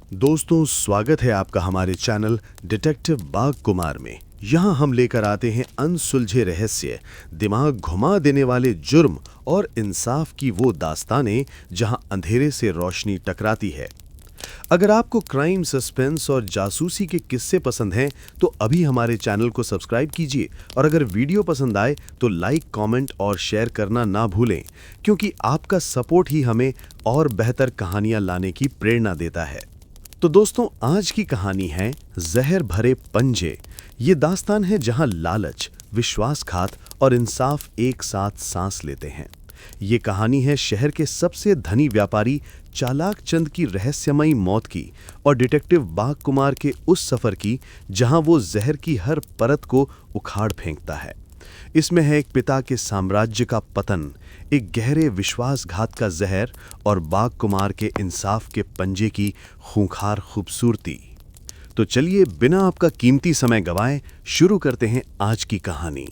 दोस्तों, स्वागत है आपका हमारे चैनल डिटेक्टिव बाग कुमार में। यहाँ हम लेकर आते हैं अनसुलझे रहस्य, दिमाग घुमा देने वाले जुर्म और इंसाफ की वो दास्तानें जहाँ अंधेरे से रोशनी टकराती है। अगर आपको क्राइम, सस्पेंस और जासूसी के किस्से पसंद हैं तो अभी हमारे चैनल को सब्सक्राइब कीजिए और अगर वीडियो पसंद आए तो लाइक, कमेंट और शेयर करना ना भूलें, क्योंकि आपका सपोर्ट ही हमें और बेहतर कहानियां लाने की प्रेरणा देता है। तो दोस्तों, आज की कहानी है जहर भरे पंजे। ये दास्तान है जहां लालच, विश्वासघात और इंसाफ एक साथ सांस लेते हैं। ये कहानी है शहर के सबसे धनी व्यापारी चालाक चंद की रहस्यमयी मौत की और डिटेक्टिव बाग कुमार के उस सफर की जहां वो जहर की हर परत को उखाड़ फेंकता है। इसमें है एक पिता के साम्राज्य का पतन, एक गहरे विश्वासघात का जहर और बाग कुमार के इंसाफ के पंजे की खूंखार खूबसूरती। तो चलिए बिना आपका कीमती समय गवाए शुरू करते हैं आज की कहानी।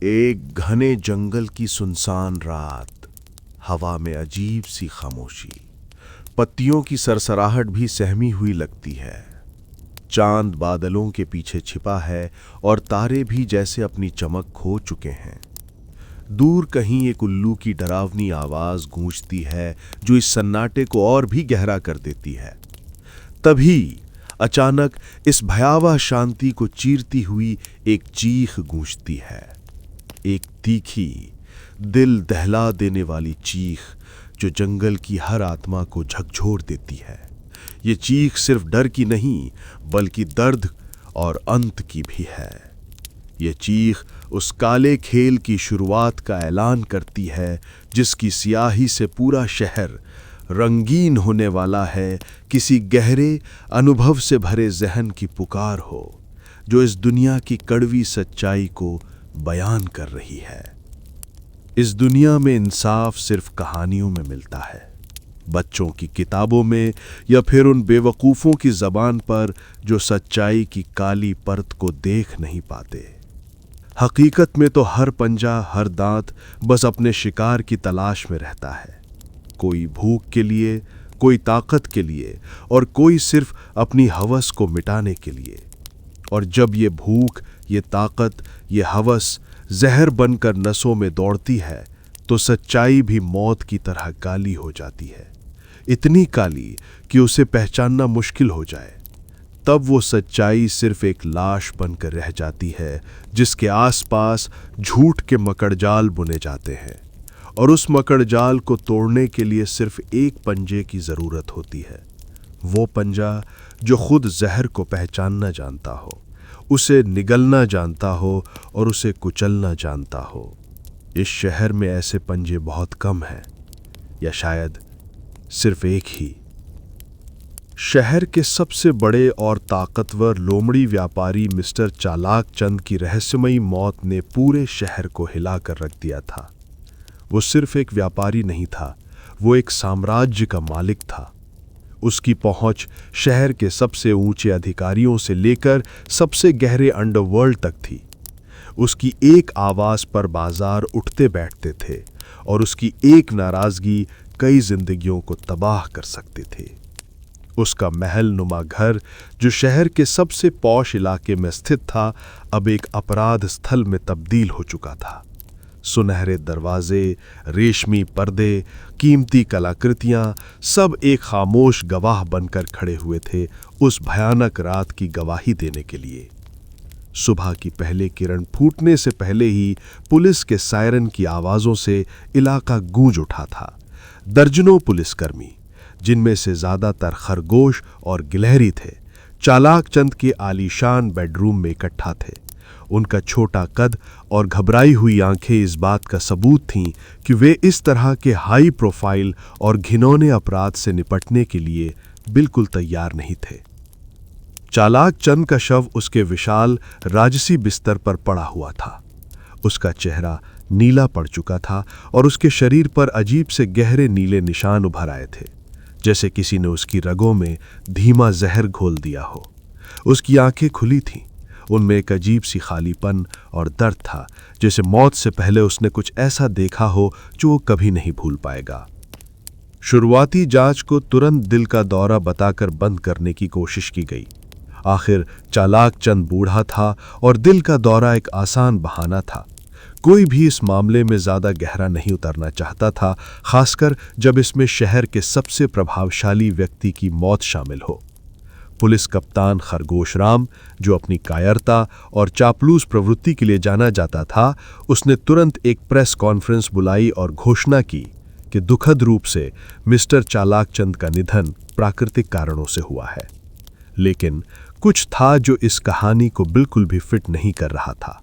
एक घने जंगल की सुनसान रात, हवा में अजीब सी खामोशी, पत्तियों की सरसराहट भी सहमी हुई लगती है। चांद बादलों के पीछे छिपा है और तारे भी जैसे अपनी चमक खो चुके हैं। दूर कहीं एक उल्लू की डरावनी आवाज गूंजती है जो इस सन्नाटे को और भी गहरा कर देती है। तभी अचानक इस भयावह शांति को चीरती हुई एक चीख गूंजती है, एक तीखी, दिल दहला देने वाली चीख जो जंगल की हर आत्मा को झकझोर देती है। ये चीख सिर्फ डर की नहीं बल्कि दर्द और अंत की भी है। ये चीख उस काले खेल की शुरुआत का ऐलान करती है जिसकी स्याही से पूरा शहर रंगीन होने वाला है। किसी गहरे अनुभव से भरे जहन की पुकार हो जो इस दुनिया की कड़वी सच्चाई को बयान कर रही है। इस दुनिया में इंसाफ सिर्फ कहानियों में मिलता है, बच्चों की किताबों में या फिर उन बेवकूफ़ों की ज़बान पर जो सच्चाई की काली परत को देख नहीं पाते। हकीकत में तो हर पंजा, हर दांत बस अपने शिकार की तलाश में रहता है। कोई भूख के लिए, कोई ताकत के लिए और कोई सिर्फ अपनी हवस को मिटाने के लिए। और जब ये भूख, ये ताकत, ये हवस जहर बनकर नसों में दौड़ती है तो सच्चाई भी मौत की तरह काली हो जाती है, इतनी काली कि उसे पहचानना मुश्किल हो जाए। तब वो सच्चाई सिर्फ एक लाश बनकर रह जाती है जिसके आसपास झूठ के मकड़जाल बुने जाते हैं और उस मकड़जाल को तोड़ने के लिए सिर्फ एक पंजे की जरूरत होती है। वो पंजा जो खुद जहर को पहचानना जानता हो, उसे निगलना जानता हो और उसे कुचलना जानता हो। इस शहर में ऐसे पंजे बहुत कम हैं, या शायद सिर्फ एक ही। शहर के सबसे बड़े और ताकतवर लोमड़ी व्यापारी मिस्टर चालाक चंद की रहस्यमयी मौत ने पूरे शहर को हिलाकर रख दिया था। वो सिर्फ एक व्यापारी नहीं था, वो एक साम्राज्य का मालिक था। उसकी पहुंच शहर के सबसे ऊंचे अधिकारियों से लेकर सबसे गहरे अंडरवर्ल्ड तक थी। उसकी एक आवाज पर बाजार उठते बैठते थे और उसकी एक नाराजगी कई जिंदगियों को तबाह कर सकते थे। उसका महल नुमा घर जो शहर के सबसे पौश इलाके में स्थित था, अब एक अपराध स्थल में तब्दील हो चुका था। सुनहरे दरवाजे, रेशमी पर्दे, कीमती कलाकृतियां सब एक खामोश गवाह बनकर खड़े हुए थे उस भयानक रात की गवाही देने के लिए। सुबह की पहले किरण फूटने से पहले ही पुलिस के सायरन की आवाजों से इलाका गूंज उठा था। दर्जनों पुलिसकर्मी, जिनमें से ज्यादातर खरगोश और गिलहरी थे, चालाक चंद के आलीशान बेडरूम में इकट्ठा थे। उनका छोटा कद और घबराई हुई आंखें इस बात का सबूत थीं कि वे इस तरह के हाई प्रोफाइल और घिनौने अपराध से निपटने के लिए बिल्कुल तैयार नहीं थे। चालाक चंद का शव उसके विशाल राजसी बिस्तर पर पड़ा हुआ था। उसका चेहरा नीला पड़ चुका था और उसके शरीर पर अजीब से गहरे नीले निशान उभर आए थे, जैसे किसी ने उसकी रगों में धीमा जहर घोल दिया हो। उसकी आंखें खुली थीं, उनमें एक अजीब सी खालीपन और दर्द था, जैसे मौत से पहले उसने कुछ ऐसा देखा हो जो वो कभी नहीं भूल पाएगा। शुरुआती जांच को तुरंत दिल का दौरा बताकर बंद करने की कोशिश की गई। आखिर चालाक चंद बूढ़ा था और दिल का दौरा एक आसान बहाना था। कोई भी इस मामले में ज्यादा गहरा नहीं उतरना चाहता था, खासकर जब इसमें शहर के सबसे प्रभावशाली व्यक्ति की मौत शामिल हो। पुलिस कप्तान खरगोश राम, जो अपनी कायरता और चापलूस प्रवृत्ति के लिए जाना जाता था, उसने तुरंत एक प्रेस कॉन्फ्रेंस बुलाई और घोषणा की कि दुखद रूप से मिस्टर चालाक चंद का निधन प्राकृतिक कारणों से हुआ है। लेकिन कुछ था जो इस कहानी को बिल्कुल भी फिट नहीं कर रहा था।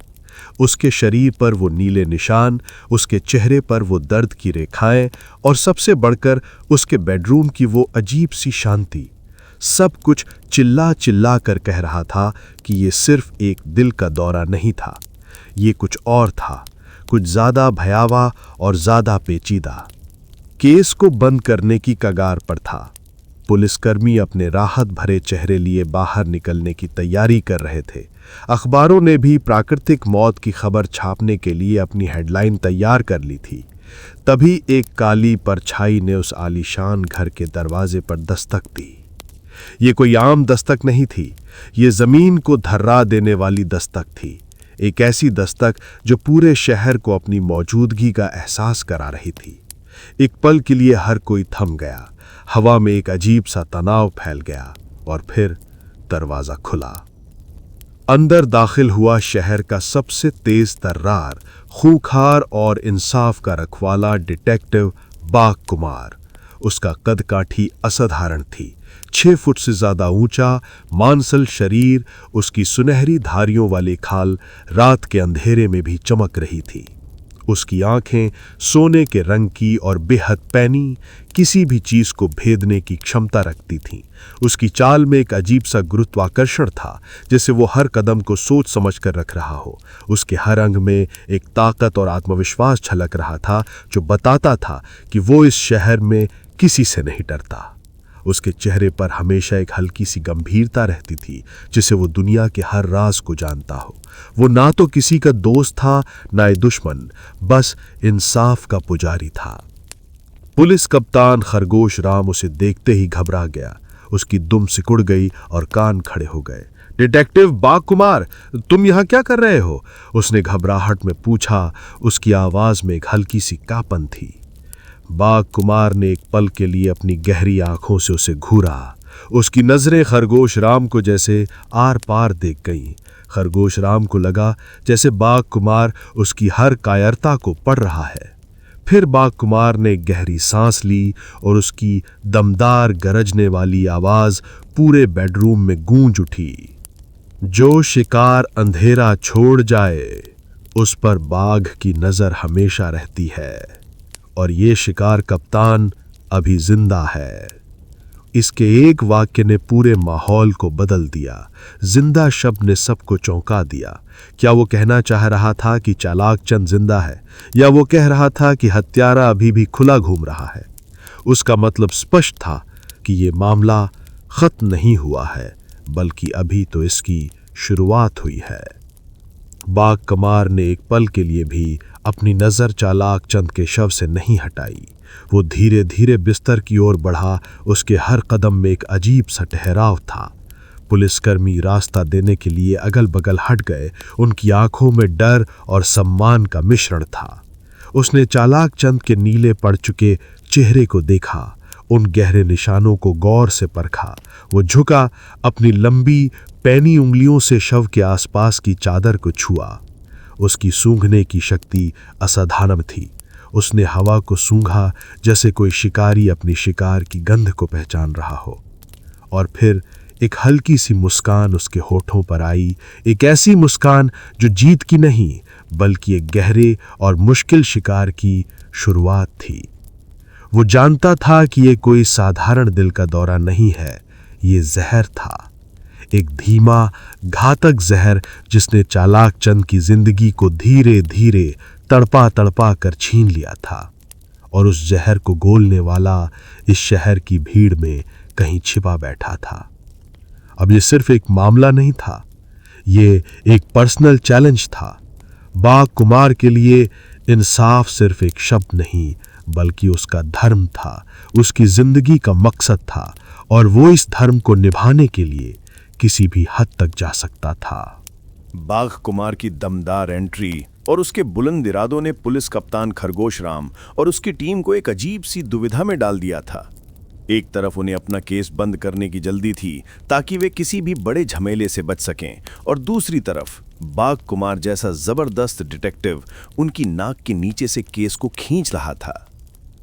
उसके शरीर पर वो नीले निशान, उसके चेहरे पर वो दर्द की रेखाएं और सबसे बढ़कर उसके बेडरूम की वो अजीब सी शांति, सब कुछ चिल्ला चिल्ला कर कह रहा था कि ये सिर्फ एक दिल का दौरा नहीं था, ये कुछ और था, कुछ ज्यादा भयावह और ज्यादा पेचीदा। केस को बंद करने की कगार पर था। पुलिसकर्मी अपने राहत भरे चेहरे लिए बाहर निकलने की तैयारी कर रहे थे। अखबारों ने भी प्राकृतिक मौत की खबर छापने के लिए अपनी हेडलाइन तैयार कर ली थी। तभी एक काली परछाई ने उस आलीशान घर के दरवाजे पर दस्तक दी। ये कोई आम दस्तक नहीं थी, ये जमीन को धर्रा देने वाली दस्तक थी। एक ऐसी दस्तक जो पूरे शहर को अपनी मौजूदगी का एहसास करा रही थी। एक पल के लिए हर कोई थम गया, हवा में एक अजीब सा तनाव फैल गया और फिर दरवाजा खुला। अंदर दाखिल हुआ शहर का सबसे तेज तर्रार, खूंखार और इंसाफ का रखवाला डिटेक्टिव बाग कुमार। उसका कदकाठी असाधारण थी। 6 फुट से ज्यादा ऊंचा, मांसल शरीर, उसकी सुनहरी धारियों वाली खाल रात के अंधेरे में भी चमक रही थी। उसकी आंखें सोने के रंग की और बेहद पैनी, किसी भी चीज को भेदने की क्षमता रखती थीं। उसकी चाल में एक अजीब सा गुरुत्वाकर्षण था, जैसे वो हर कदम को सोच समझ कर रख रहा हो। उसके हर अंग में एक ताकत और आत्मविश्वास झलक रहा था, जो बताता था कि वो इस शहर में किसी से नहीं डरता। उसके चेहरे पर हमेशा एक हल्की सी गंभीरता रहती थी, जिसे वो दुनिया के हर राज को जानता हो। वो ना तो किसी का दोस्त था, ना ही दुश्मन, बस इंसाफ का पुजारी था। पुलिस कप्तान खरगोश राम उसे देखते ही घबरा गया। उसकी दुम सिकुड़ गई और कान खड़े हो गए। डिटेक्टिव बाग कुमार, तुम यहां क्या कर रहे हो? उसने घबराहट में पूछा। उसकी आवाज में एक हल्की सी कांपन थी। बाग कुमार ने एक पल के लिए अपनी गहरी आंखों से उसे घूरा। उसकी नजरें खरगोश राम को जैसे आर पार देख गईं। खरगोश राम को लगा जैसे बाग कुमार उसकी हर कायरता को पढ़ रहा है। फिर बाग कुमार ने गहरी सांस ली और उसकी दमदार गरजने वाली आवाज पूरे बेडरूम में गूंज उठी। जो शिकार अंधेरा छोड़ जाए, उस पर बाघ की नजर हमेशा रहती है, और ये शिकार कप्तान अभी जिंदा है। इसके एक वाक्य ने पूरे माहौल को बदल दिया। जिंदा शब्द ने सबको चौंका दिया। क्या वो कहना चाह रहा था कि चालाक चंद जिंदा है, या वो कह रहा था कि हत्यारा अभी भी खुला घूम रहा है? उसका मतलब स्पष्ट था कि ये मामला खत्म नहीं हुआ है, बल्कि अभी तो इसकी शुरुआत हुई है। बाग कुमार ने एक पल के लिए भी अपनी नजर चालाक चंद के शव से नहीं हटाई। वो धीरे धीरे बिस्तर की ओर बढ़ा। उसके हर कदम में एक अजीब सा ठहराव था। पुलिसकर्मी रास्ता देने के लिए अगल बगल हट गए। उनकी आंखों में डर और सम्मान का मिश्रण था। उसने चालाक चंद के नीले पड़ चुके चेहरे को देखा, उन गहरे निशानों को गौर से परखा। वो झुका, अपनी लंबी पैनी उंगलियों से शव के आसपास की चादर को छुआ। उसकी सूंघने की शक्ति असाधारण थी। उसने हवा को सूंघा जैसे कोई शिकारी अपनी शिकार की गंध को पहचान रहा हो। और फिर एक हल्की सी मुस्कान उसके होठों पर आई, एक ऐसी मुस्कान जो जीत की नहीं, बल्कि एक गहरे और मुश्किल शिकार की शुरुआत थी। वो जानता था कि ये कोई साधारण दिल का दौरा नहीं है, ये जहर था, एक धीमा घातक जहर जिसने चालाक चंद की जिंदगी को धीरे धीरे तड़पा तड़पा कर छीन लिया था। और उस जहर को घोलने वाला इस शहर की भीड़ में कहीं छिपा बैठा था। अब ये सिर्फ एक मामला नहीं था, ये एक पर्सनल चैलेंज था। बाग कुमार के लिए इंसाफ सिर्फ एक शब्द नहीं, बल्कि उसका धर्म था, उसकी जिंदगी का मकसद था, और वो इस धर्म को निभाने के लिए किसी भी हद तक जा सकता था। बाघ कुमार की दमदार एंट्री और उसके बुलंद इरादों ने पुलिस कप्तान खरगोश राम और उसकी टीम को एक अजीब सी दुविधा में डाल दिया था। एक तरफ उन्हें अपना केस बंद करने की जल्दी थी ताकि वे किसी भी बड़े झमेले से बच सकें, और दूसरी तरफ बाघ कुमार जैसा जबरदस्त डिटेक्टिव उनकी नाक के नीचे से केस को खींच रहा था।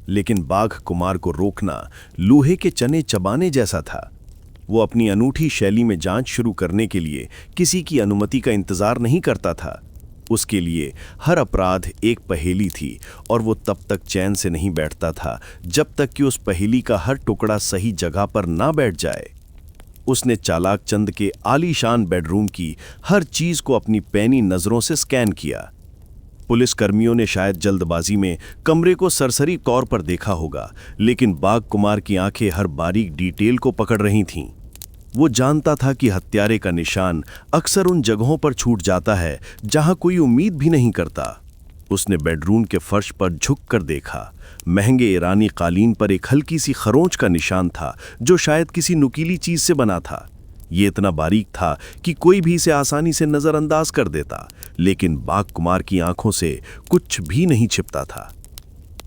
लेकिन बाघ कुमार को रोकना लोहे के चने चबाने जैसा था। वो अपनी अनूठी शैली में जांच शुरू करने के लिए किसी की अनुमति का इंतजार नहीं करता था। उसके लिए हर अपराध एक पहेली थी, और वो तब तक चैन से नहीं बैठता था जब तक कि उस पहेली का हर टुकड़ा सही जगह पर ना बैठ जाए। उसने चालाक चंद के आलीशान बेडरूम की हर चीज को अपनी पैनी नजरों से स्कैन किया। पुलिस कर्मियों ने शायद जल्दबाजी में कमरे को सरसरी तौर पर देखा होगा, लेकिन बाघ कुमार की आंखें हर बारीक डिटेल को पकड़ रही थीं। वो जानता था कि हत्यारे का निशान अक्सर उन जगहों पर छूट जाता है जहां कोई उम्मीद भी नहीं करता। उसने बेडरूम के फर्श पर झुककर देखा। महंगे ईरानी कालीन पर एक हल्की सी खरोंच का निशान था जो शायद किसी नुकीली चीज से बना था। ये इतना बारीक था कि कोई भी इसे आसानी से नजरअंदाज कर देता, लेकिन बाघ कुमार की आंखों से कुछ भी नहीं छिपता था।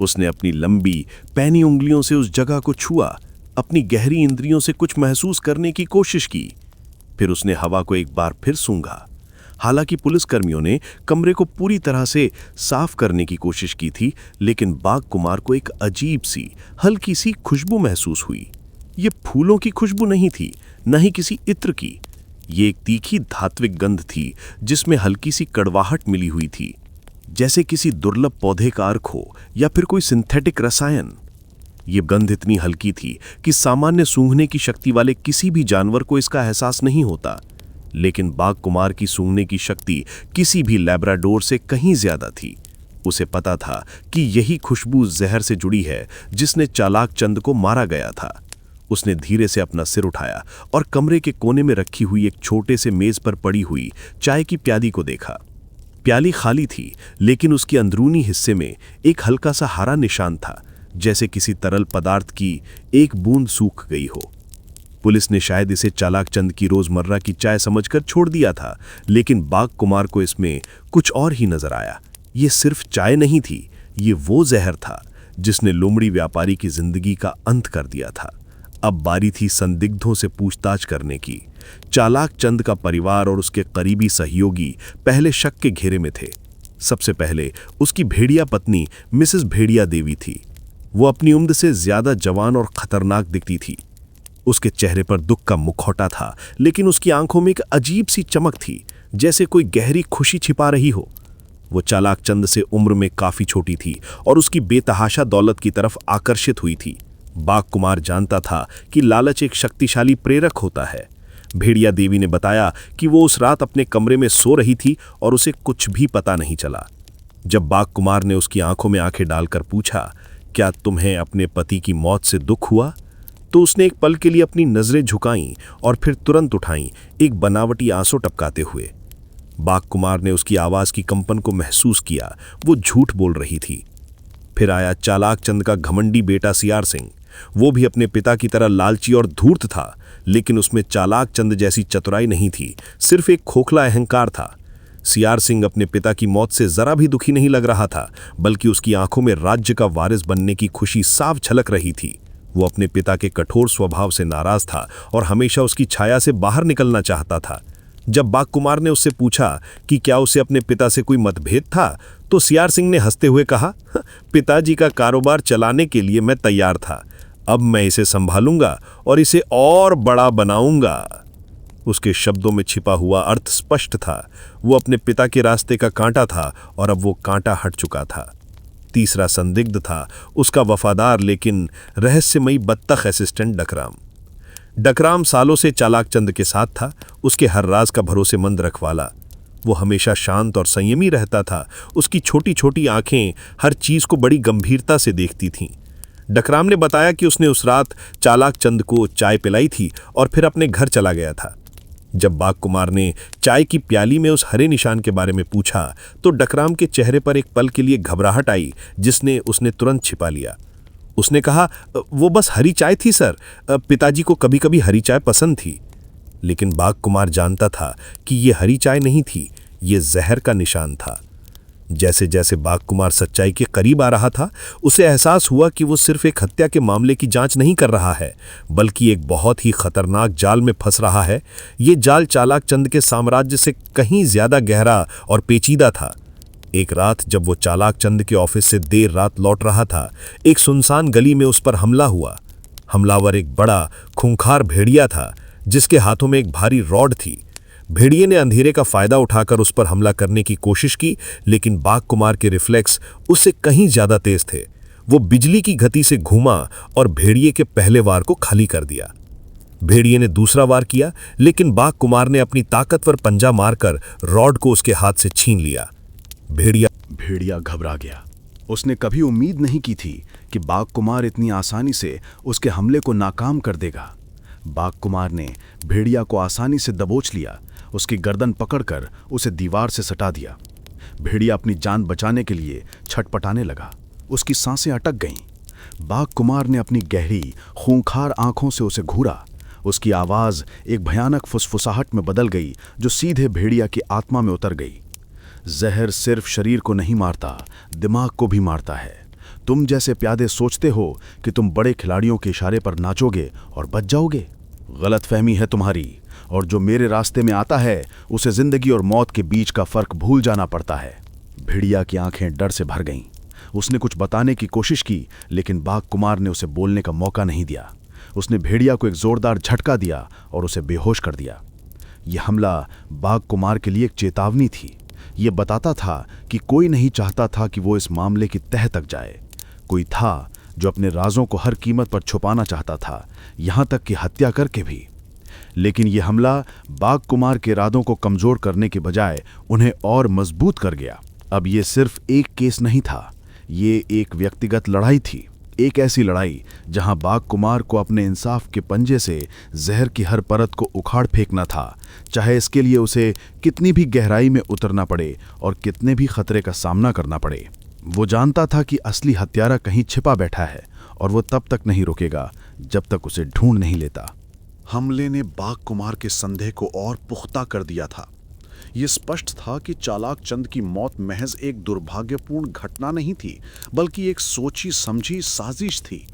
उसने अपनी लंबी पैनी उंगलियों से उस जगह को छुआ, अपनी गहरी इंद्रियों से कुछ महसूस करने की कोशिश की। फिर उसने हवा को एक बार फिर सूंघा। हालांकि पुलिसकर्मियों ने कमरे को पूरी तरह से साफ करने की कोशिश की थी, लेकिन बाघ कुमार को एक अजीब सी हल्की सी खुशबू महसूस हुई। ये फूलों की खुशबू नहीं थी, न ही किसी इत्र की। ये एक तीखी धात्विक गंध थी जिसमें हल्की सी कड़वाहट मिली हुई थी, जैसे किसी दुर्लभ पौधे का अर्क हो या फिर कोई सिंथेटिक रसायन। ये गंध इतनी हल्की थी कि सामान्य सूंघने की शक्ति वाले किसी भी जानवर को इसका एहसास नहीं होता, लेकिन बाघ कुमार की सूंघने की शक्ति किसी भी लैब्राडोर से कहीं ज्यादा थी। उसे पता था कि यही खुशबू जहर से जुड़ी है जिसने चालाक चंद को मारा गया था। उसने धीरे से अपना सिर उठाया और कमरे के कोने में रखी हुई एक छोटे से मेज पर पड़ी हुई चाय की प्याली को देखा। प्याली खाली थी, लेकिन उसके अंदरूनी हिस्से में एक हल्का सा हरा निशान था, जैसे किसी तरल पदार्थ की एक बूंद सूख गई हो। पुलिस ने शायद इसे चालाक चंद की रोजमर्रा की चाय समझकर छोड़ दिया था, लेकिन बाघ कुमार को इसमें कुछ और ही नजर आया। ये सिर्फ चाय नहीं थी, ये वो जहर था जिसने लोमड़ी व्यापारी की जिंदगी का अंत कर दिया था। अब बारी थी संदिग्धों से पूछताछ करने की। चालाक चंद का परिवार और उसके करीबी सहयोगी पहले शक के घेरे में थे। सबसे पहले उसकी भेड़िया पत्नी मिसेस भेड़िया देवी थी। वो अपनी उम्र से ज्यादा जवान और खतरनाक दिखती थी। उसके चेहरे पर दुख का मुखौटा था, लेकिन उसकी आंखों में एक अजीब सी चमक थी, जैसे कोई गहरी खुशी छिपा रही हो। वो चालाक चंद से उम्र में काफी छोटी थी और उसकी बेतहाशा दौलत की तरफ आकर्षित हुई थी। बाघ कुमार जानता था कि लालच एक शक्तिशाली प्रेरक होता है। भेड़िया देवी ने बताया कि वो उस रात अपने कमरे में सो रही थी और उसे कुछ भी पता नहीं चला। जब बाघ कुमार ने उसकी आंखों में आंखें डालकर पूछा, क्या तुम्हें अपने पति की मौत से दुख हुआ, तो उसने एक पल के लिए अपनी नजरें झुकाईं और फिर तुरंत उठाईं, एक बनावटी आंसू टपकाते हुए। बाघ कुमार ने उसकी आवाज की कंपन को महसूस किया। वो झूठ बोल रही थी। फिर आया चालाक चंद का घमंडी बेटा सियार सिंह। वो भी अपने पिता की तरह लालची और धूर्त था, लेकिन उसमें चालाक चंद जैसी चतुराई नहीं थी, सिर्फ एक खोखला अहंकार था। सियार सिंह अपने पिता की मौत से जरा भी दुखी नहीं लग रहा था, बल्कि उसकी आंखों में राज्य का वारिस बनने की खुशी साफ झलक रही थी। वो अपने पिता के कठोर स्वभाव से नाराज था और हमेशा उसकी छाया से बाहर निकलना चाहता था। जब बाघ कुमार ने उससे पूछा कि क्या उसे अपने पिता से कोई मतभेद था, तो सियार सिंह ने हंसते हुए कहा, पिताजी का कारोबार चलाने के लिए मैं तैयार था। अब मैं इसे संभालूंगा और इसे और बड़ा बनाऊंगा। उसके शब्दों में छिपा हुआ अर्थ स्पष्ट था। वो अपने पिता के रास्ते का कांटा था और अब वो कांटा हट चुका था। तीसरा संदिग्ध था उसका वफादार लेकिन रहस्यमयी बत्तख असिस्टेंट डकराम। डकराम सालों से चालाक चंद के साथ था, उसके हर राज का भरोसेमंद रखवाला। वो हमेशा शांत और संयमी रहता था। उसकी छोटी छोटी आंखें हर चीज को बड़ी गंभीरता से देखती थीं। डकराम ने बताया कि उसने उस रात चालाक चंद को चाय पिलाई थी और फिर अपने घर चला गया था। जब बाघ कुमार ने चाय की प्याली में उस हरे निशान के बारे में पूछा तो डकराम के चेहरे पर एक पल के लिए घबराहट आई, जिसने उसने तुरंत छिपा लिया। उसने कहा, वो बस हरी चाय थी सर, पिताजी को कभी कभी हरी चाय पसंद थी। लेकिन बाघ कुमार जानता था कि ये हरी चाय नहीं थी, ये जहर का निशान था। जैसे जैसे बाघ कुमार सच्चाई के करीब आ रहा था, उसे एहसास हुआ कि वो सिर्फ एक हत्या के मामले की जांच नहीं कर रहा है, बल्कि एक बहुत ही खतरनाक जाल में फंस रहा है। ये जाल चालाक चंद के साम्राज्य से कहीं ज्यादा गहरा और पेचीदा था। एक रात जब वो चालाक चंद के ऑफिस से देर रात लौट रहा था, एक सुनसान गली में उस पर हमला हुआ। हमलावर एक बड़ा खूंखार भेड़िया था, जिसके हाथों में एक भारी रॉड थी। भेड़िए ने अंधेरे का फायदा उठाकर उस पर हमला करने की कोशिश की, लेकिन बाघ कुमार के रिफ्लेक्स उससे कहीं ज्यादा तेज थे। वो बिजली की गति से घूमा और भेड़िए के पहले वार को खाली कर दिया। भेड़िए ने दूसरा वार किया, लेकिन बाघ कुमार ने अपनी ताकतवर पंजा मारकर रॉड को उसके हाथ से छीन लिया। भेड़िया घबरा गया। उसने कभी उम्मीद नहीं की थी कि बाघ कुमार इतनी आसानी से उसके हमले को नाकाम कर देगा। बाघ कुमार ने भेड़िया को आसानी से दबोच लिया, उसकी गर्दन पकड़कर उसे दीवार से सटा दिया। भेड़िया अपनी जान बचाने के लिए छटपटाने लगा, उसकी सांसें अटक गईं। बाघ कुमार ने अपनी गहरी खूंखार आंखों से उसे घूरा। उसकी आवाज एक भयानक फुसफुसाहट में बदल गई, जो सीधे भेड़िया की आत्मा में उतर गई। जहर सिर्फ शरीर को नहीं मारता, दिमाग को भी मारता है। तुम जैसे प्यादे सोचते हो कि तुम बड़े खिलाड़ियों के इशारे पर नाचोगे और बच जाओगे। गलतफहमी है तुम्हारी, और जो मेरे रास्ते में आता है उसे जिंदगी और मौत के बीच का फर्क भूल जाना पड़ता है। भेड़िया की आंखें डर से भर गईं। उसने कुछ बताने की कोशिश की, लेकिन बाघ कुमार ने उसे बोलने का मौका नहीं दिया। उसने भेड़िया को एक जोरदार झटका दिया और उसे बेहोश कर दिया। यह हमला बाघ कुमार के लिए एक चेतावनी थी। यह बताता था कि कोई नहीं चाहता था कि वो इस मामले की तह तक जाए। कोई था जो अपने राजों को हर कीमत पर छुपाना चाहता था, यहां तक कि हत्या करके भी। लेकिन यह हमला बाघ कुमार के इरादों को कमजोर करने के बजाय उन्हें और मजबूत कर गया। अब यह सिर्फ एक केस नहीं था, ये एक व्यक्तिगत लड़ाई थी। एक ऐसी लड़ाई जहां बाघ कुमार को अपने इंसाफ के पंजे से जहर की हर परत को उखाड़ फेंकना था, चाहे इसके लिए उसे कितनी भी गहराई में उतरना पड़े और कितने भी खतरे का सामना करना पड़े। वो जानता था कि असली हत्यारा कहीं छिपा बैठा है, और वो तब तक नहीं रुकेगा जब तक उसे ढूंढ नहीं लेता। हमले ने बाघ कुमार के संदेह को और पुख्ता कर दिया था। ये स्पष्ट था कि चालाक चंद की मौत महज एक दुर्भाग्यपूर्ण घटना नहीं थी, बल्कि एक सोची समझी साजिश थी।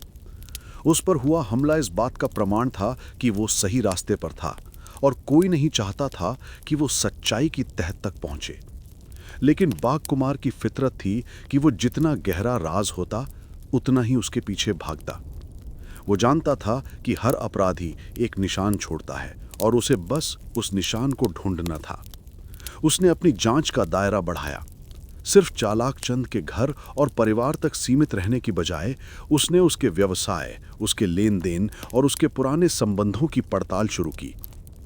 उस पर हुआ हमला इस बात का प्रमाण था कि वो सही रास्ते पर था, और कोई नहीं चाहता था कि वो सच्चाई की तह तक पहुंचे। लेकिन बाघ कुमार की फितरत थी कि वो जितना गहरा राज होता, उतना ही उसके पीछे भागता। वो जानता था कि हर अपराधी एक निशान छोड़ता है, और उसे बस उस निशान को ढूंढना था। उसने अपनी जांच का दायरा बढ़ाया। सिर्फ चालाक चंद के घर और परिवार तक सीमित रहने की बजाय उसने उसके व्यवसाय, उसके लेन देन और उसके पुराने संबंधों की पड़ताल शुरू की।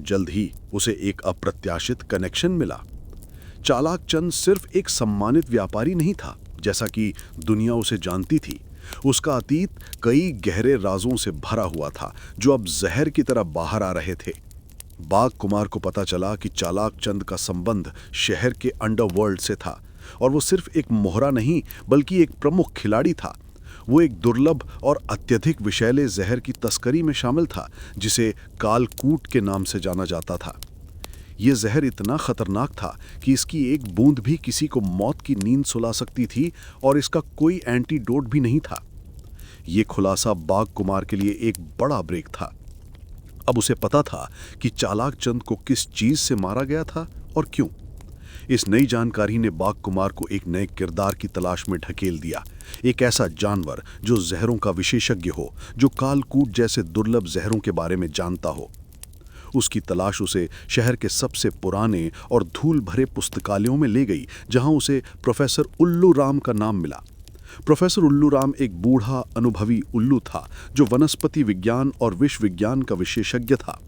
जल्द ही उसे एक अप्रत्याशित कनेक्शन मिला। चालाक चंद सिर्फ एक सम्मानित व्यापारी नहीं था, जैसा कि दुनिया उसे जानती थी। उसका अतीत कई गहरे राजों से भरा हुआ था, जो अब जहर की तरह बाहर आ रहे थे। बाघ कुमार को पता चला कि चालाक चंद का संबंध शहर के अंडरवर्ल्ड से था, और वो सिर्फ एक मोहरा नहीं, बल्कि एक प्रमुख खिलाड़ी था। वो एक दुर्लभ और अत्यधिक विषैले जहर की तस्करी में शामिल था, जिसे कालकूट के नाम से जाना जाता था। ये जहर इतना खतरनाक था कि इसकी एक बूंद भी किसी को मौत की नींद सुला सकती थी, और इसका कोई एंटीडोट भी नहीं था। ये खुलासा बाघ कुमार के लिए एक बड़ा ब्रेक था। अब उसे पता था कि चालाक चंद को किस चीज से मारा गया था और क्यों। इस नई जानकारी ने बाघ कुमार को एक नए किरदार की तलाश में ढकेल दिया। एक ऐसा जानवर जो जहरों का विशेषज्ञ हो, जो कालकूट जैसे दुर्लभ जहरों के बारे में जानता हो। उसकी तलाश उसे शहर के सबसे पुराने और धूल भरे पुस्तकालयों में ले गई, जहां उसे प्रोफेसर उल्लू राम का नाम मिला। प्रोफेसर उल्लू राम एक बूढ़ा अनुभवी उल्लू था, जो वनस्पति विज्ञान और विश्व विज्ञान का विशेषज्ञ था।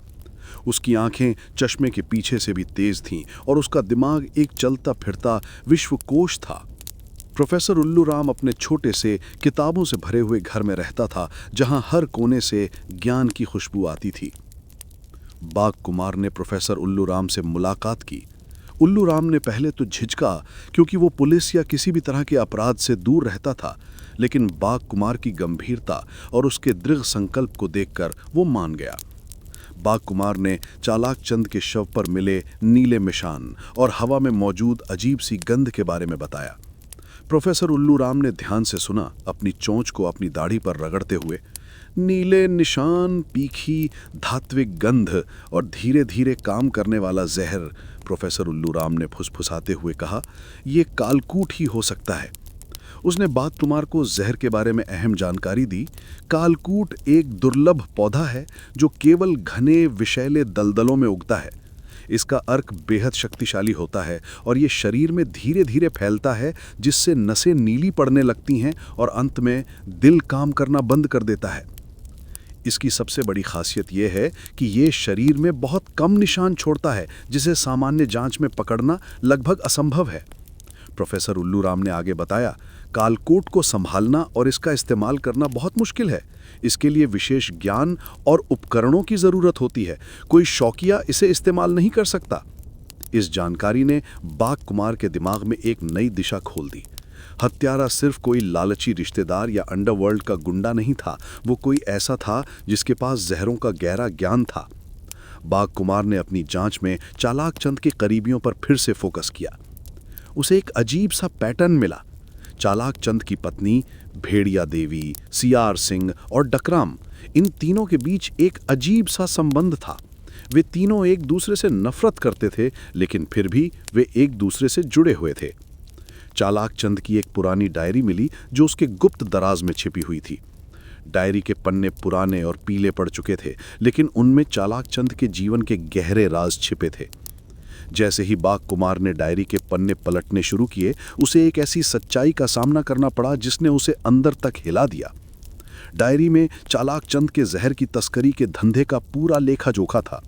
उसकी आंखें चश्मे के पीछे से भी तेज थीं, और उसका दिमाग एक चलता फिरता विश्वकोश था। प्रोफेसर उल्लू राम अपने छोटे से किताबों से भरे हुए घर में रहता था, जहां हर कोने से ज्ञान की खुशबू आती थी। बाघ कुमार ने प्रोफेसर उल्लू राम से मुलाकात की। उल्लू राम ने पहले तो झिझका, क्योंकि वो पुलिस या किसी भी तरह के अपराध से दूर रहता था, लेकिन बाघ कुमार की गंभीरता और उसके दृढ़ संकल्प को देखकर वो मान गया। बाघ कुमार ने चालाक चंद के शव पर मिले नीले निशान और हवा में मौजूद अजीब सी गंध के बारे में बताया। प्रोफेसर उल्लू राम ने ध्यान से सुना, अपनी चोंच को अपनी दाढ़ी पर रगड़ते हुए। नीले निशान, तीखी धात्विक गंध और धीरे धीरे काम करने वाला जहर, प्रोफेसर उल्लू राम ने फुसफुसाते हुए कहा, यह कालकूट ही हो सकता है। उसने बाघ कुमार को जहर के बारे में अहम जानकारी दी। कालकूट एक दुर्लभ पौधा है जो केवल घने विषैले दलदलों में उगता है। इसका अर्क बेहद शक्तिशाली होता है और ये शरीर में धीरे धीरे फैलता है, जिससे नसें नीली पड़ने लगती हैं और अंत में दिल काम करना बंद कर देता है। इसकी सबसे बड़ी खासियत यह है कि ये शरीर में बहुत कम निशान छोड़ता है, जिसे सामान्य जांच में पकड़ना लगभग असंभव है। प्रोफेसर उल्लू राम ने आगे बताया, कालकूट को संभालना और इसका इस्तेमाल करना बहुत मुश्किल है। इसके लिए विशेष ज्ञान और उपकरणों की ज़रूरत होती है। कोई शौकिया इसे इस्तेमाल नहीं कर सकता। इस जानकारी ने बाघ कुमार के दिमाग में एक नई दिशा खोल दी। हत्यारा सिर्फ कोई लालची रिश्तेदार या अंडरवर्ल्ड का गुंडा नहीं था, वो कोई ऐसा था जिसके पास जहरों का गहरा ज्ञान था। बाघ कुमार ने अपनी जांच में चालाक चंद के करीबियों पर फिर से फोकस किया। उसे एक अजीब सा पैटर्न मिला। चालाक चंद की पत्नी भेड़िया देवी, सीआर सिंह और डकराम, इन तीनों के बीच एक अजीब सा संबंध था। वे तीनों एक दूसरे से नफरत करते थे, लेकिन फिर भी वे एक दूसरे से जुड़े हुए थे। चालाक चंद की एक पुरानी डायरी मिली जो उसके गुप्त दराज में छिपी हुई थी। डायरी के पन्ने पुराने और पीले पड़ चुके थे, लेकिन उनमें चालाक चंद के जीवन के गहरे राज छिपे थे। जैसे ही बाघ कुमार ने डायरी के पन्ने पलटने शुरू किए, उसे एक ऐसी सच्चाई का सामना करना पड़ा जिसने उसे अंदर तक हिला दिया। डायरी में चालाक चंद के जहर की तस्करी के धंधे का पूरा लेखा जोखा था,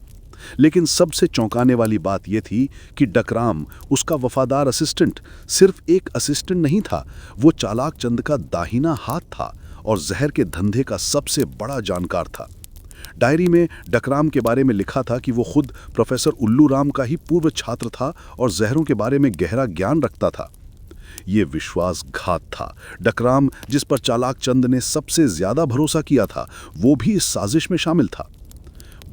लेकिन सबसे चौंकाने वाली बात यह थी कि डकराम, उसका वफादार असिस्टेंट, सिर्फ एक असिस्टेंट नहीं था, वो चालाक चंद का दाहिना हाथ था और जहर के धंधे का सबसे बड़ा जानकार था। डायरी में डकराम के बारे में लिखा था कि वो खुद प्रोफेसर उल्लू राम का ही पूर्व छात्र था और जहरों के बारे में गहरा ज्ञान रखता था। ये विश्वासघात था। डकराम, जिस पर चालाक चंद ने सबसे ज्यादा भरोसा किया था, वो भी इस साजिश में शामिल था।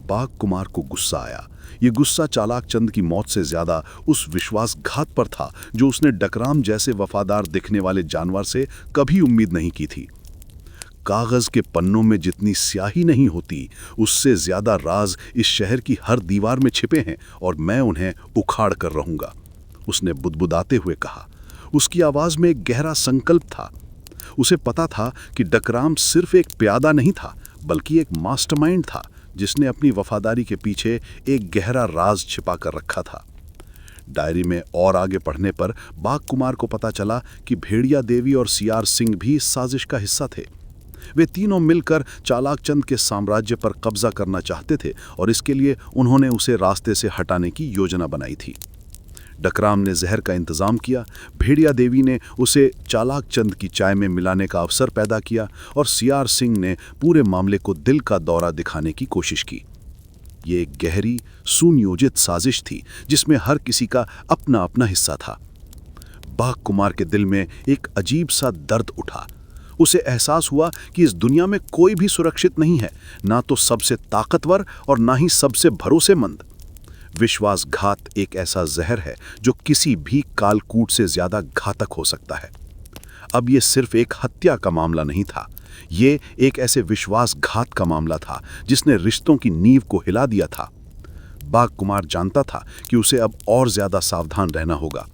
बाघ कुमार को गुस्सा आया। ये गुस्सा चालाक चंद की मौत से ज्यादा उस विश्वासघात पर था जो उसने डकराम जैसे वफादार दिखने वाले जानवर से कभी उम्मीद नहीं की थी। कागज के पन्नों में जितनी स्याही नहीं होती, उससे ज्यादा राज इस शहर की हर दीवार में छिपे हैं और मैं उन्हें उखाड़ कर रहूंगा, उसने बुदबुदाते हुए कहा। उसकी आवाज में एक गहरा संकल्प था। उसे पता था कि डकराम सिर्फ एक प्यादा नहीं था, बल्कि एक मास्टरमाइंड था जिसने अपनी वफादारी के पीछे एक गहरा राज छिपा कर रखा था। डायरी में और आगे पढ़ने पर बाघ कुमार को पता चला कि भेड़िया देवी और सीआर सिंह भी इस साजिश का हिस्सा थे। वे तीनों मिलकर चालाक चंद के साम्राज्य पर कब्जा करना चाहते थे और इसके लिए उन्होंने उसे रास्ते से हटाने की योजना बनाई थी। डकराम ने जहर का इंतजाम किया, भेड़िया देवी ने उसे चालाक चंद की चाय में मिलाने का अवसर पैदा किया और सीआर सिंह ने पूरे मामले को दिल का दौरा दिखाने की कोशिश की। ये एक गहरी, सुनियोजित साजिश थी जिसमें हर किसी का अपना अपना हिस्सा था। बाघ कुमार के दिल में एक अजीब सा दर्द उठा। उसे एहसास हुआ कि इस दुनिया में कोई भी सुरक्षित नहीं है, ना तो सबसे ताकतवर और ना ही सबसे भरोसेमंद। विश्वासघात एक ऐसा जहर है जो किसी भी कालकूट से ज्यादा घातक हो सकता है। अब ये सिर्फ एक हत्या का मामला नहीं था, ये एक ऐसे विश्वासघात का मामला था जिसने रिश्तों की नींव को हिला दिया था। बाघ कुमार जानता था कि उसे अब और ज्यादा सावधान रहना होगा।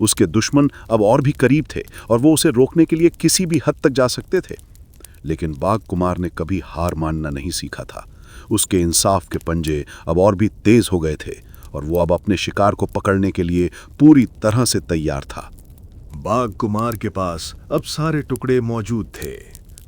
उसके दुश्मन अब और भी करीब थे और वो उसे रोकने के लिए किसी भी हद तक जा सकते थे। लेकिन बाघ कुमार ने कभी हार मानना नहीं सीखा था। उसके इंसाफ के पंजे अब और भी तेज हो गए थे और वो अब अपने शिकार को पकड़ने के लिए पूरी तरह से तैयार था। बाघ कुमार के पास अब सारे टुकड़े मौजूद थे।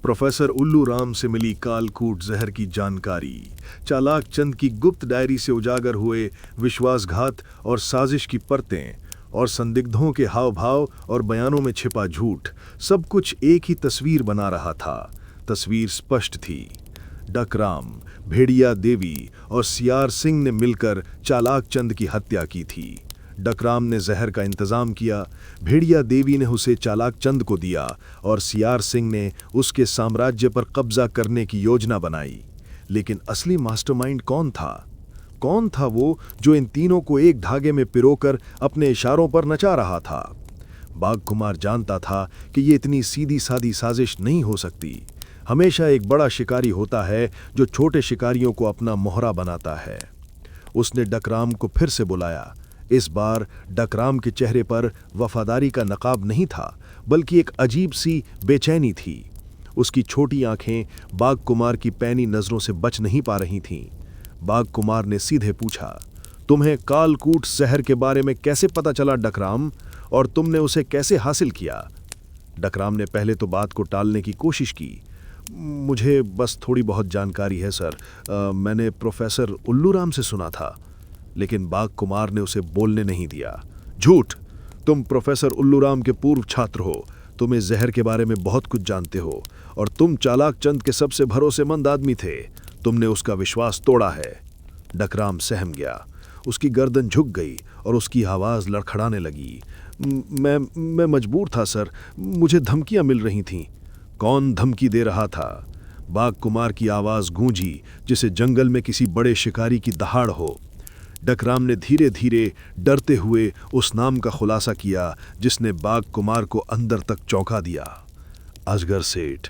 प्रोफेसर उल्लू राम से मिली कालकूट जहर की जानकारी, चालाक चंद की गुप्त डायरी से उजागर हुए विश्वासघात और साजिश की परतें, और संदिग्धों के हाव भाव और बयानों में छिपा झूठ, सब कुछ एक ही तस्वीर बना रहा था। तस्वीर स्पष्ट थी। डकराम, भेड़िया देवी और सियार सिंह ने मिलकर चालाक चंद की हत्या की थी। डकराम ने जहर का इंतजाम किया, भेड़िया देवी ने उसे चालाक चंद को दिया और सियार सिंह ने उसके साम्राज्य पर कब्जा करने की योजना बनाई। लेकिन असली मास्टरमाइंड कौन था? कौन था वो जो इन तीनों को एक धागे में पिरोकर अपने इशारों पर नचा रहा था? बाघ कुमार जानता था कि ये इतनी सीधी सादी साजिश नहीं हो सकती। हमेशा एक बड़ा शिकारी होता है जो छोटे शिकारियों को अपना मोहरा बनाता है। उसने डकराम को फिर से बुलाया। इस बार डकराम के चेहरे पर वफादारी का नकाब नहीं था, बल्कि एक अजीब सी बेचैनी थी। उसकी छोटी आंखें बाघ कुमार की पैनी नजरों से बच नहीं पा रही थीं। बाघ कुमार ने सीधे पूछा, तुम्हें कालकूट जहर के बारे में कैसे पता चला डकराम, और तुमने उसे कैसे हासिल किया? डकराम ने पहले तो बात को टालने की कोशिश की। मुझे बस थोड़ी बहुत जानकारी है सर, मैंने प्रोफेसर उल्लूराम से सुना था। लेकिन बाघ कुमार ने उसे बोलने नहीं दिया। झूठ! तुम प्रोफेसर उल्लूराम के पूर्व छात्र हो, तुम इस जहर के बारे में बहुत कुछ जानते हो, और तुम चालाक चंद के सबसे भरोसेमंद आदमी थे। तुमने उसका विश्वास तोड़ा है। डकराम सहम गया, उसकी गर्दन झुक गई और उसकी आवाज़ लड़खड़ाने लगी। मैं मजबूर था सर, मुझे धमकियां मिल रही थीं। कौन धमकी दे रहा था? बाघ कुमार की आवाज़ गूंजी जिसे जंगल में किसी बड़े शिकारी की दहाड़ हो। डकराम ने धीरे धीरे डरते हुए उस नाम का खुलासा किया जिसने बाघ कुमार को अंदर तक चौंका दिया। अजगर सेठ।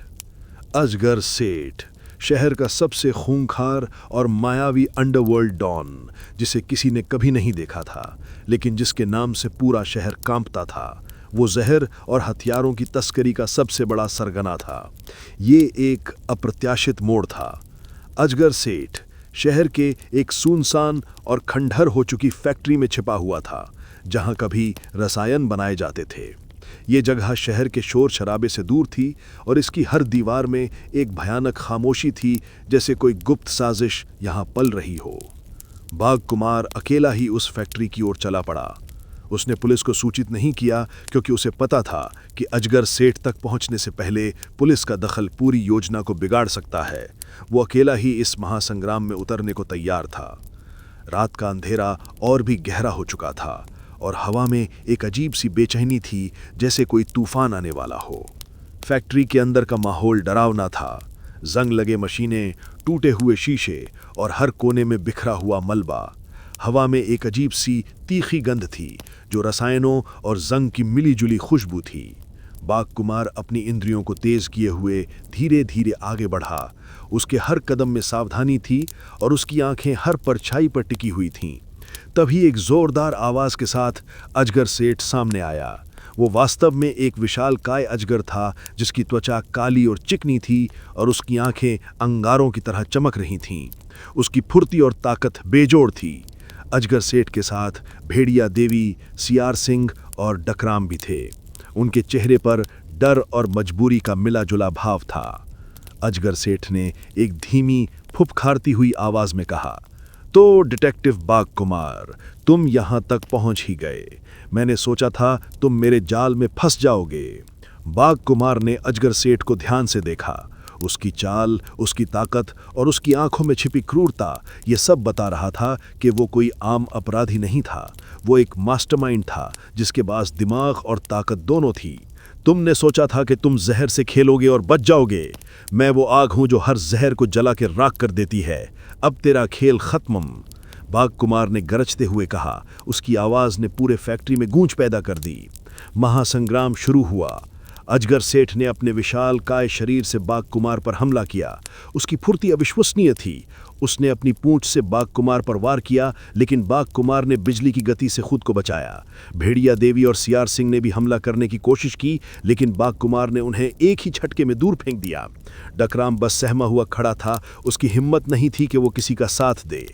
अजगर सेठ, शहर का सबसे खूंखार और मायावी अंडरवर्ल्ड डॉन, जिसे किसी ने कभी नहीं देखा था, लेकिन जिसके नाम से पूरा शहर कांपता था। वो जहर और हथियारों की तस्करी का सबसे बड़ा सरगना था। ये एक अप्रत्याशित मोड़ था। अजगर सेठ शहर के एक सुनसान और खंडहर हो चुकी फैक्ट्री में छिपा हुआ था, जहां कभी रसायन बनाए जाते थे। ये जगह शहर के शोर शराबे से दूर थी और इसकी हर दीवार में एक भयानक खामोशी थी, जैसे कोई गुप्त साजिश यहाँ पल रही हो। बाघ कुमार अकेला ही उस फैक्ट्री की ओर चला पड़ा। उसने पुलिस को सूचित नहीं किया क्योंकि उसे पता था कि अजगर सेठ तक पहुंचने से पहले पुलिस का दखल पूरी योजना को बिगाड़ सकता है। वो अकेला ही इस महासंग्राम में उतरने को तैयार था। रात का अंधेरा और भी गहरा हो चुका था और हवा में एक अजीब सी बेचैनी थी, जैसे कोई तूफान आने वाला हो। फैक्ट्री के अंदर का माहौल डरावना था। जंग लगे मशीनें, टूटे हुए शीशे और हर कोने में बिखरा हुआ मलबा। हवा में एक अजीब सी तीखी गंध थी जो रसायनों और जंग की मिलीजुली खुशबू थी। बाघ कुमार अपनी इंद्रियों को तेज किए हुए धीरे धीरे आगे बढ़ा। उसके हर कदम में सावधानी थी और उसकी आंखें हर परछाई पर टिकी हुई थीं। तभी एक जोरदार आवाज के साथ अजगर सेठ सामने आया। वो वास्तव में एक विशालकाय अजगर था, जिसकी त्वचा काली और चिकनी थी और उसकी आंखें अंगारों की तरह चमक रही थीं। उसकी फुर्ती और ताकत बेजोड़ थी। अजगर सेठ के साथ भेड़िया देवी, सियार सिंह और डकराम भी थे। उनके चेहरे पर डर और मजबूरी का मिला जुला भाव था। अजगर सेठ ने एक धीमी फुफकारती हुई आवाज में कहा, तो डिटेक्टिव बाघ कुमार, तुम यहां तक पहुंच ही गए। मैंने सोचा था तुम मेरे जाल में फंस जाओगे। बाघ कुमार ने अजगर सेठ को ध्यान से देखा। उसकी चाल, उसकी ताकत और उसकी आंखों में छिपी क्रूरता, ये सब बता रहा था कि वो कोई आम अपराधी नहीं था। वो एक मास्टरमाइंड था जिसके पास दिमाग और ताकत दोनों थी। तुमने सोचा था कि तुम जहर से खेलोगे और बच जाओगे। मैं वो आग हूं जो हर जहर को जला के राख कर देती है। अब तेरा खेल खत्म। बाघ कुमार ने गरजते हुए कहा। उसकी आवाज ने पूरे फैक्ट्री में गूंज पैदा कर दी। महासंग्राम शुरू हुआ। अजगर सेठ ने अपने विशाल काय शरीर से बाघ कुमार पर हमला किया। उसकी फुर्ती अविश्वसनीय थी। उसने अपनी पूंछ से बाघ कुमार पर वार किया, लेकिन बाघ कुमार ने बिजली की गति से खुद को बचाया। भेड़िया देवी और सियार सिंह ने भी हमला करने की कोशिश की, लेकिन बाघ कुमार ने उन्हें एक ही झटके में दूर फेंक दिया। डकराम बस सहमा हुआ खड़ा था। उसकी हिम्मत नहीं थी कि वो किसी का साथ दे।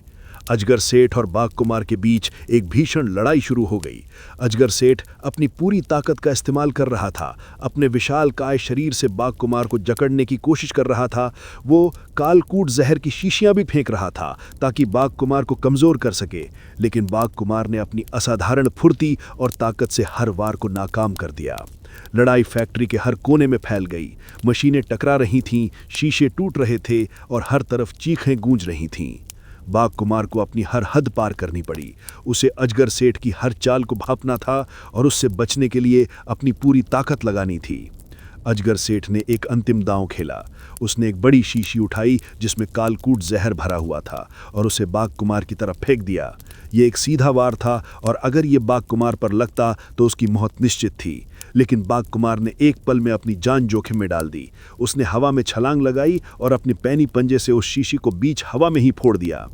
अजगर सेठ और बाघ कुमार के बीच एक भीषण लड़ाई शुरू हो गई। अजगर सेठ अपनी पूरी ताकत का इस्तेमाल कर रहा था, अपने विशालकाय शरीर से बाघ कुमार को जकड़ने की कोशिश कर रहा था। वो कालकूट जहर की शीशियां भी फेंक रहा था ताकि बाघ कुमार को कमजोर कर सके, लेकिन बाघ कुमार ने अपनी असाधारण फुर्ती और ताकत से हर वार को नाकाम कर दिया। लड़ाई फैक्ट्री के हर कोने में फैल गई, मशीनें टकरा रही थीं, शीशे टूट रहे थे और हर तरफ चीखें गूंज रही थीं। बाघ कुमार को अपनी हर हद पार करनी पड़ी। उसे अजगर सेठ की हर चाल को भांपना था और उससे बचने के लिए अपनी पूरी ताकत लगानी थी। अजगर सेठ ने एक अंतिम दांव खेला। उसने एक बड़ी शीशी उठाई जिसमें कालकूट जहर भरा हुआ था और उसे बाघ कुमार की तरफ फेंक दिया। ये एक सीधा वार था और अगर ये बाघ कुमार पर लगता तो उसकी मौत निश्चित थी, लेकिन बाघ कुमार ने एक पल में अपनी जान जोखिम में डाल दी। उसने हवा में छलांग लगाई और अपने पैनी पंजे से उस शीशी को बीच हवा में ही फोड़ दिया।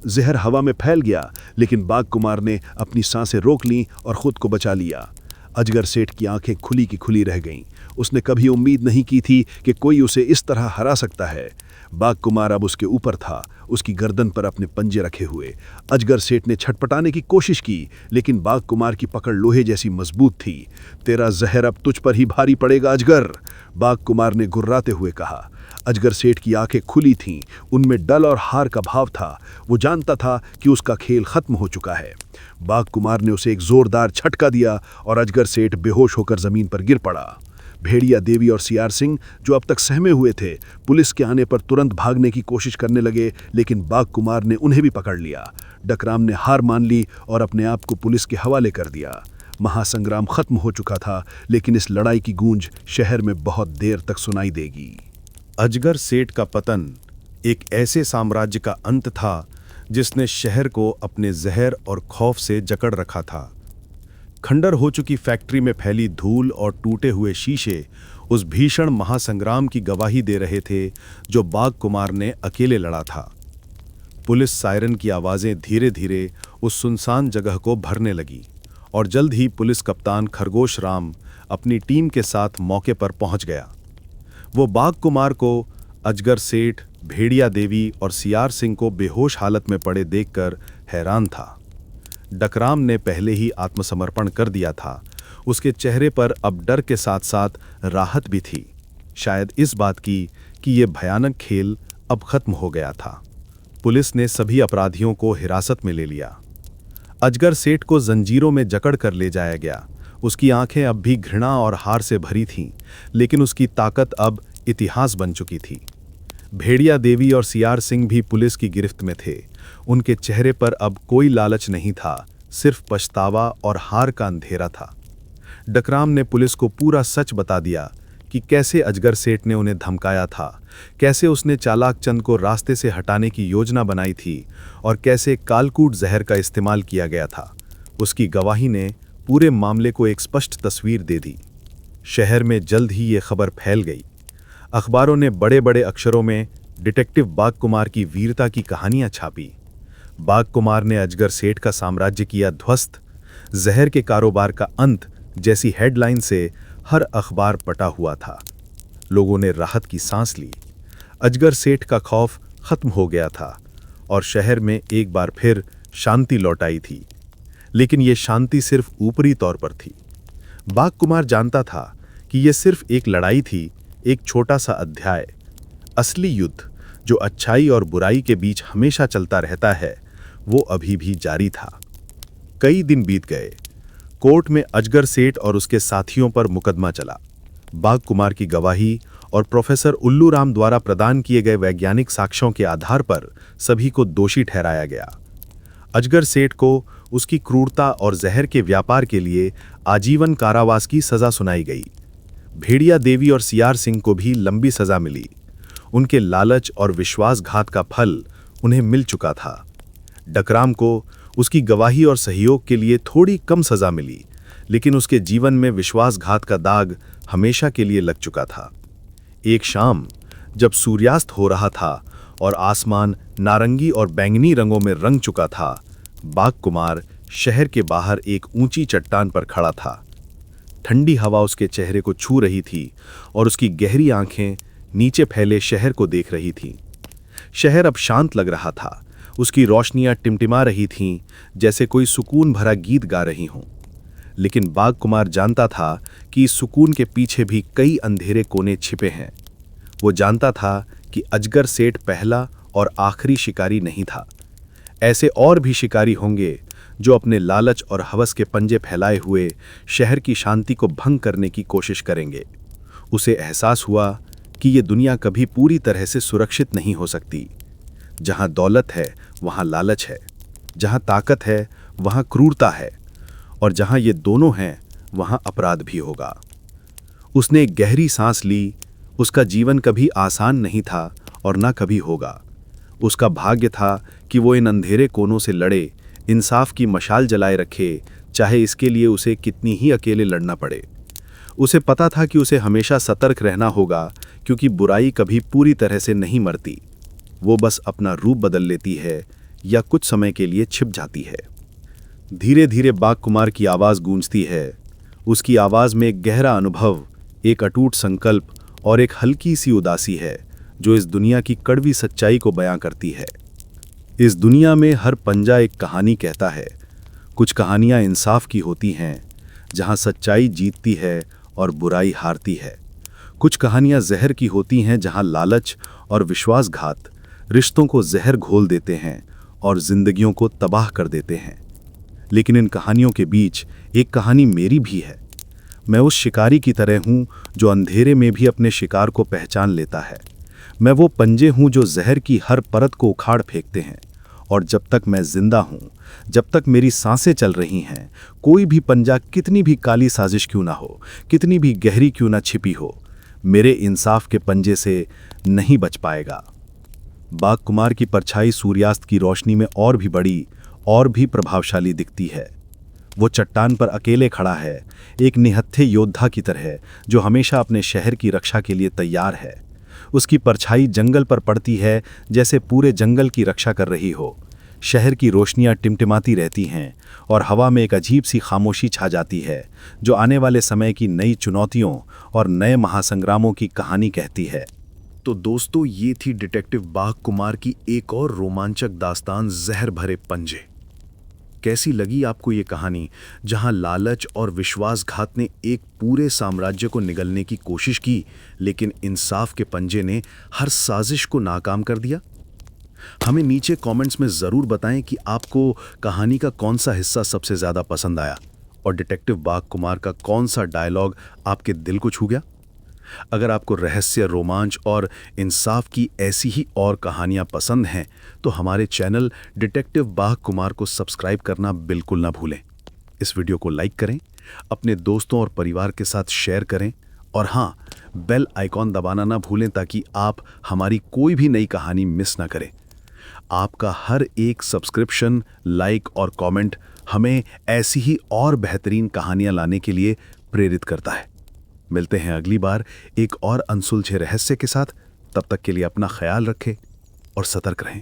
जहर हवा में फैल गया, लेकिन बाघ कुमार ने अपनी सांसें रोक लीं और खुद को बचा लिया। अजगर सेठ की आंखें खुली की खुली रह गईं। उसने कभी उम्मीद नहीं की थी कि कोई उसे इस तरह हरा सकता है। बाघ कुमार अब उसके ऊपर था, उसकी गर्दन पर अपने पंजे रखे हुए। अजगर सेठ ने छटपटाने की कोशिश की, लेकिन बाघ कुमार की पकड़ लोहे जैसी मजबूत थी। तेरा जहर अब तुझ पर ही भारी पड़ेगा अजगर, बाघ कुमार ने गुर्राते हुए कहा। अजगर सेठ की आंखें खुली थीं, उनमें डल और हार का भाव था। वो जानता था कि उसका खेल खत्म हो चुका है। बाघ कुमार ने उसे एक जोरदार झटका दिया और अजगर सेठ बेहोश होकर जमीन पर गिर पड़ा। भेड़िया देवी और सियार सिंह, जो अब तक सहमे हुए थे, पुलिस के आने पर तुरंत भागने की कोशिश करने लगे, लेकिन बाघ कुमार ने उन्हें भी पकड़ लिया। डकराम ने हार मान ली और अपने आप को पुलिस के हवाले कर दिया। महासंग्राम खत्म हो चुका था, लेकिन इस लड़ाई की गूंज शहर में बहुत देर तक सुनाई देगी। अजगर सेठ का पतन एक ऐसे साम्राज्य का अंत था जिसने शहर को अपने जहर और खौफ से जकड़ रखा था। खंडर हो चुकी फैक्ट्री में फैली धूल और टूटे हुए शीशे उस भीषण महासंग्राम की गवाही दे रहे थे जो बाघ कुमार ने अकेले लड़ा था। पुलिस सायरन की आवाजें धीरे धीरे उस सुनसान जगह को भरने लगी और जल्द ही पुलिस कप्तान खरगोश राम अपनी टीम के साथ मौके पर पहुंच गया। वो बाघ कुमार को, अजगर सेठ, भेड़िया देवी और सियार सिंह को बेहोश हालत में पड़े देखकर हैरान था। डकराम ने पहले ही आत्मसमर्पण कर दिया था। उसके चेहरे पर अब डर के साथ साथ राहत भी थी, शायद इस बात की कि ये भयानक खेल अब खत्म हो गया था। पुलिस ने सभी अपराधियों को हिरासत में ले लिया। अजगर सेठ को जंजीरों में जकड़ कर ले जाया गया। उसकी आंखें अब भी घृणा और हार से भरी थीं, लेकिन उसकी ताकत अब इतिहास बन चुकी थी। भेड़िया देवी और सियार सिंह भी पुलिस की गिरफ्त में थे। उनके चेहरे पर अब कोई लालच नहीं था, सिर्फ पछतावा और हार का अंधेरा था। डकराम ने पुलिस को पूरा सच बता दिया कि कैसे अजगर सेठ ने उन्हें धमकाया था, कैसे उसने चालाक चंद को रास्ते से हटाने की योजना बनाई थी और कैसे कालकूट जहर का इस्तेमाल किया गया था। उसकी गवाही ने पूरे मामले को एक स्पष्ट तस्वीर दे दी। शहर में जल्द ही ये खबर फैल गई। अखबारों ने बड़े बड़े अक्षरों में डिटेक्टिव बाघ कुमार की वीरता की कहानियां छापी। बाघ कुमार ने अजगर सेठ का साम्राज्य किया ध्वस्त, जहर के कारोबार का अंत जैसी हेडलाइन से हर अखबार पटा हुआ था। लोगों ने राहत की सांस ली। अजगर सेठ का खौफ खत्म हो गया था और शहर में एक बार फिर शांति लौट आई थी, लेकिन ये शांति सिर्फ ऊपरी तौर पर थी। बाघ कुमार जानता था कि यह सिर्फ एक लड़ाई थी, एक छोटा सा अध्याय। असली युद्ध जो अच्छाई और बुराई के बीच हमेशा चलता रहता है, वो अभी भी जारी था। कई दिन बीत गए। कोर्ट में अजगर सेठ और उसके साथियों पर मुकदमा चला। बाघ कुमार की गवाही और प्रोफेसर उल्लू राम द्वारा प्रदान किए गए वैज्ञानिक साक्ष्यों के आधार पर सभी को दोषी ठहराया गया। अजगर सेठ को उसकी क्रूरता और जहर के व्यापार के लिए आजीवन कारावास की सजा सुनाई गई। भेड़िया देवी और सियार सिंह को भी लंबी सजा मिली। उनके लालच और विश्वासघात का फल उन्हें मिल चुका था। डकराम को उसकी गवाही और सहयोग के लिए थोड़ी कम सजा मिली, लेकिन उसके जीवन में विश्वासघात का दाग हमेशा के लिए लग चुका था। एक शाम जब सूर्यास्त हो रहा था और आसमान नारंगी और बैंगनी रंगों में रंग चुका था, बाघ कुमार शहर के बाहर एक ऊंची चट्टान पर खड़ा था। ठंडी हवा उसके चेहरे को छू रही थी और उसकी गहरी आंखें नीचे फैले शहर को देख रही थीं। शहर अब शांत लग रहा था, उसकी रोशनियां टिमटिमा रही थीं, जैसे कोई सुकून भरा गीत गा रही हों। लेकिन बाघ कुमार जानता था कि इस सुकून के पीछे भी कई अंधेरे कोने छिपे हैं। वो जानता था कि अजगर सेठ पहला और आखिरी शिकारी नहीं था। ऐसे और भी शिकारी होंगे जो अपने लालच और हवस के पंजे फैलाए हुए शहर की शांति को भंग करने की कोशिश करेंगे। उसे एहसास हुआ कि ये दुनिया कभी पूरी तरह से सुरक्षित नहीं हो सकती। जहां दौलत है वहां लालच है, जहां ताकत है वहां क्रूरता है, और जहां ये दोनों हैं वहां अपराध भी होगा। उसने एक गहरी सांस ली। उसका जीवन कभी आसान नहीं था और ना कभी होगा। उसका भाग्य था कि वो इन अंधेरे कोनों से लड़े, इंसाफ की मशाल जलाए रखे, चाहे इसके लिए उसे कितनी ही अकेले लड़ना पड़े। उसे पता था कि उसे हमेशा सतर्क रहना होगा, क्योंकि बुराई कभी पूरी तरह से नहीं मरती। वो बस अपना रूप बदल लेती है या कुछ समय के लिए छिप जाती है। धीरे धीरे बाघ कुमार की आवाज़ गूंजती है। उसकी आवाज़ में एक गहरा अनुभव, एक अटूट संकल्प और एक हल्की सी उदासी है जो इस दुनिया की कड़वी सच्चाई को बयां करती है। इस दुनिया में हर पंजा एक कहानी कहता है। कुछ कहानियां इंसाफ की होती हैं, जहां सच्चाई जीतती है और बुराई हारती है। कुछ कहानियां जहर की होती हैं, जहां लालच और विश्वासघात रिश्तों को जहर घोल देते हैं और जिंदगियों को तबाह कर देते हैं। लेकिन इन कहानियों के बीच एक कहानी मेरी भी है। मैं उस शिकारी की तरह हूं जो अंधेरे में भी अपने शिकार को पहचान लेता है। मैं वो पंजे हूं जो जहर की हर परत को उखाड़ फेंकते हैं, और जब तक मैं जिंदा हूं, जब तक मेरी सांसें चल रही हैं, कोई भी पंजा कितनी भी काली साजिश क्यों ना हो, कितनी भी गहरी क्यों ना छिपी हो, मेरे इंसाफ के पंजे से नहीं बच पाएगा। बाघ कुमार की परछाई सूर्यास्त की रोशनी में और भी बड़ी और भी प्रभावशाली दिखती है। वो चट्टान पर अकेले खड़ा है, एक निहत्थे योद्धा की तरह जो हमेशा अपने शहर की रक्षा के लिए तैयार है। उसकी परछाई जंगल पर पड़ती है, जैसे पूरे जंगल की रक्षा कर रही हो। शहर की रोशनियां टिमटिमाती रहती हैं और हवा में एक अजीब सी खामोशी छा जाती है, जो आने वाले समय की नई चुनौतियों और नए महासंग्रामों की कहानी कहती है। तो दोस्तों, ये थी डिटेक्टिव बाघ कुमार की एक और रोमांचक दास्तान, जहर भरे पंजे। कैसी लगी आपको ये कहानी, जहां लालच और विश्वासघात ने एक पूरे साम्राज्य को निगलने की कोशिश की, लेकिन इंसाफ के पंजे ने हर साजिश को नाकाम कर दिया? हमें नीचे कमेंट्स में ज़रूर बताएं कि आपको कहानी का कौन सा हिस्सा सबसे ज़्यादा पसंद आया और डिटेक्टिव बाघ कुमार का कौन सा डायलॉग आपके दिल को छू गया। अगर आपको रहस्य, रोमांच और इंसाफ की ऐसी ही और कहानियां पसंद हैं, तो हमारे चैनल डिटेक्टिव बाघ कुमार को सब्सक्राइब करना बिल्कुल ना भूलें। इस वीडियो को लाइक करें, अपने दोस्तों और परिवार के साथ शेयर करें, और हाँ, बेल आइकॉन दबाना ना भूलें ताकि आप हमारी कोई भी नई कहानी मिस ना करें। आपका हर एक सब्सक्रिप्शन, लाइक और कमेंट हमें ऐसी ही और बेहतरीन कहानियां लाने के लिए प्रेरित करता है। मिलते हैं अगली बार एक और अनसुलझे रहस्य के साथ। तब तक के लिए अपना ख्याल रखें और सतर्क रहें।